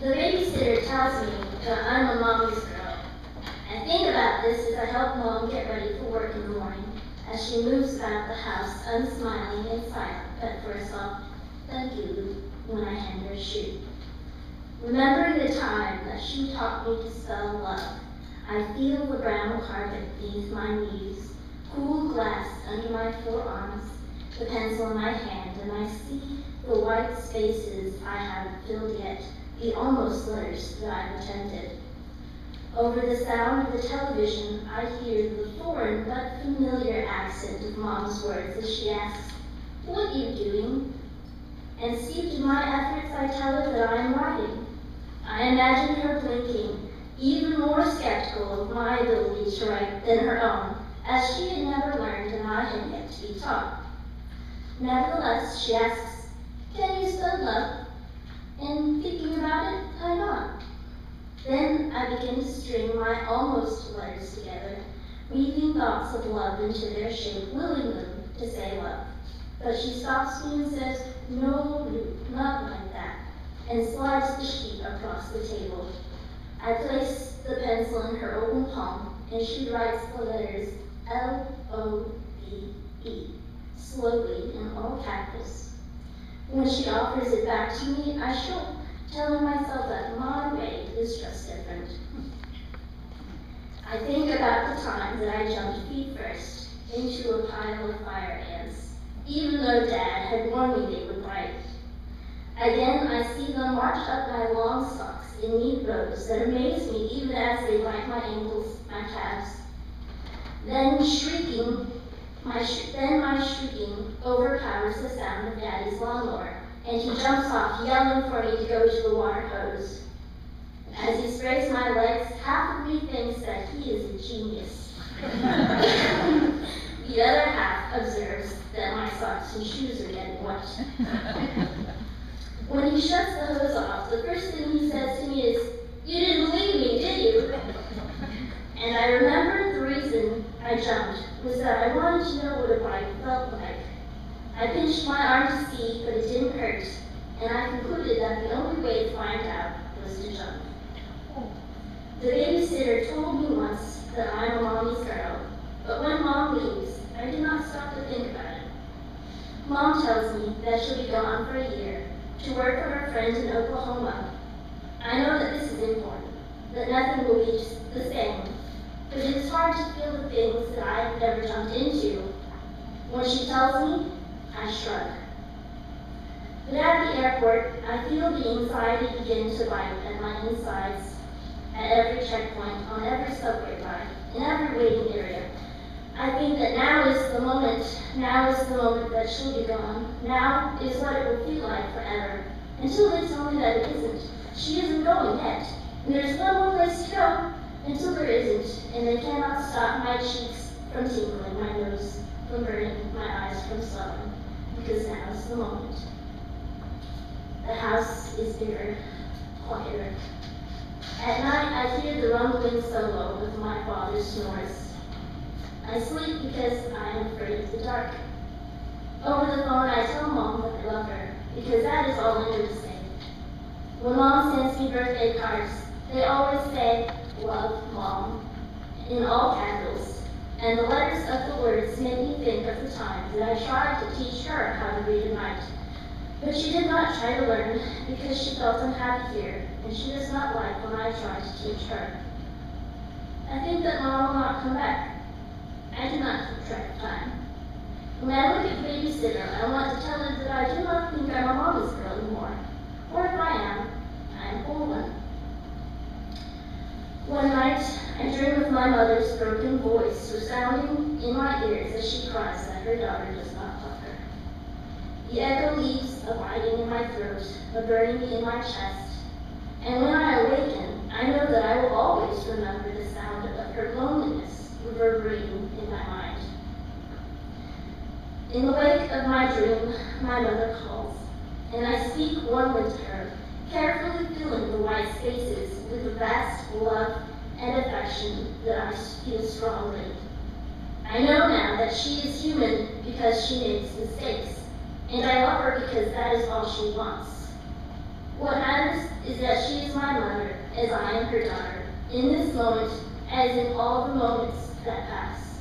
The babysitter tells me that I'm a mommy's girl. I think about this as I help Mom get ready for work in the morning, as she moves about the house, unsmiling and silent, but for a soft thank you when I hand her a shoe. Remembering the time that she taught me to spell love, I feel the brown carpet beneath my knees, cool glass under my forearms, the pencil in my hand, and I see the white spaces I haven't filled yet, the almost letters that I've attempted. Over the sound of the television, I hear the foreign but familiar accent of Mom's words as she asks, "What are you doing?" And steeped in my efforts, I tell her that I am writing. I imagine her blinking, even more skeptical of my ability to write than her own, as she had never learned and I had yet to be taught. Nevertheless, she asks, "Can you spell love?" And thinking about it, I nod. Then I begin to string my almost letters together, weaving thoughts of love into their shape, willing them to say love. But she stops me and says, "No, not like that," and slides the sheet across the table. I place the pencil in her open palm, and she writes the letters L-O-V-E, slowly in all capitals. When she offers it back to me, I show, telling myself that my way is just different. I think about the time that I jumped feet first into a pile of fire ants, even though Dad had warned me they would bite. Again, I see them march up my long socks in neat rows that amaze me even as they bite my ankles, my calves. Then my shrieking overpowers the sound of Daddy's lawnmower, and he jumps off, yelling for me to go to the water hose. As he sprays my legs, half of me thinks that he is a genius. The other half observes that my socks and shoes are getting wet. When he shuts the hose off, the first thing he says to me is, "You didn't believe me, did you?" And I remember the reason I jumped was that I wanted to know what a bite felt like. I pinched my arm to see, but it didn't hurt, and I concluded that the only way to find out was to jump. The babysitter told me once that I'm a mommy's girl, but when Mom leaves, I do not stop to think about it. Mom tells me that she'll be gone for a year to work for her friend in Oklahoma. I know that this is important, that nothing will be the same, but it is hard to feel the things that I have never jumped into. When she tells me, I shrug. But at the airport, I feel the anxiety begin to bite at my insides at every checkpoint, on every subway ride, in every waiting area. I think that now is the moment that she'll be gone. Now is what it will feel like forever, until they tell me that it isn't. She isn't going yet, and there's one more place to go, until there isn't, and they cannot stop my cheeks from tingling, my nose from burning, my eyes from swelling, because now is the moment. The house is bigger, quieter. At night, I hear the rumbling solo of my father's snores. I sleep because I am afraid of the dark. Over the phone, I tell Mom that I love her, because that is all I know to say. When Mom sends me birthday cards, they always say, "Love, Mom," in all capitals, and the letters of the words make me think of the times that I tried to teach her how to read and write. But she did not try to learn because she felt unhappy here, and she does not like when I try to teach her. I think that Mom will not come back. I do not keep track of time. When I look at the babysitter, I want to tell her that I do not think I'm a mama's girl anymore. Or if I am a whole one. One night, I dream of my mother's broken voice resounding in my ears as she cries that her daughter does not love her. The echo leaves a biting in my throat, a burning in my chest, and when I awaken, I know that I will always remember the sound of her loneliness reverberating in my mind. In the wake of my dream, my mother calls, and I speak warmly to her, carefully filling the white spaces with the vast love and affection that I feel strongly. I know now that she is human because she makes mistakes, and I love her because that is all she wants. What matters is that she is my as I am her daughter, in this moment, as in all the moments that pass.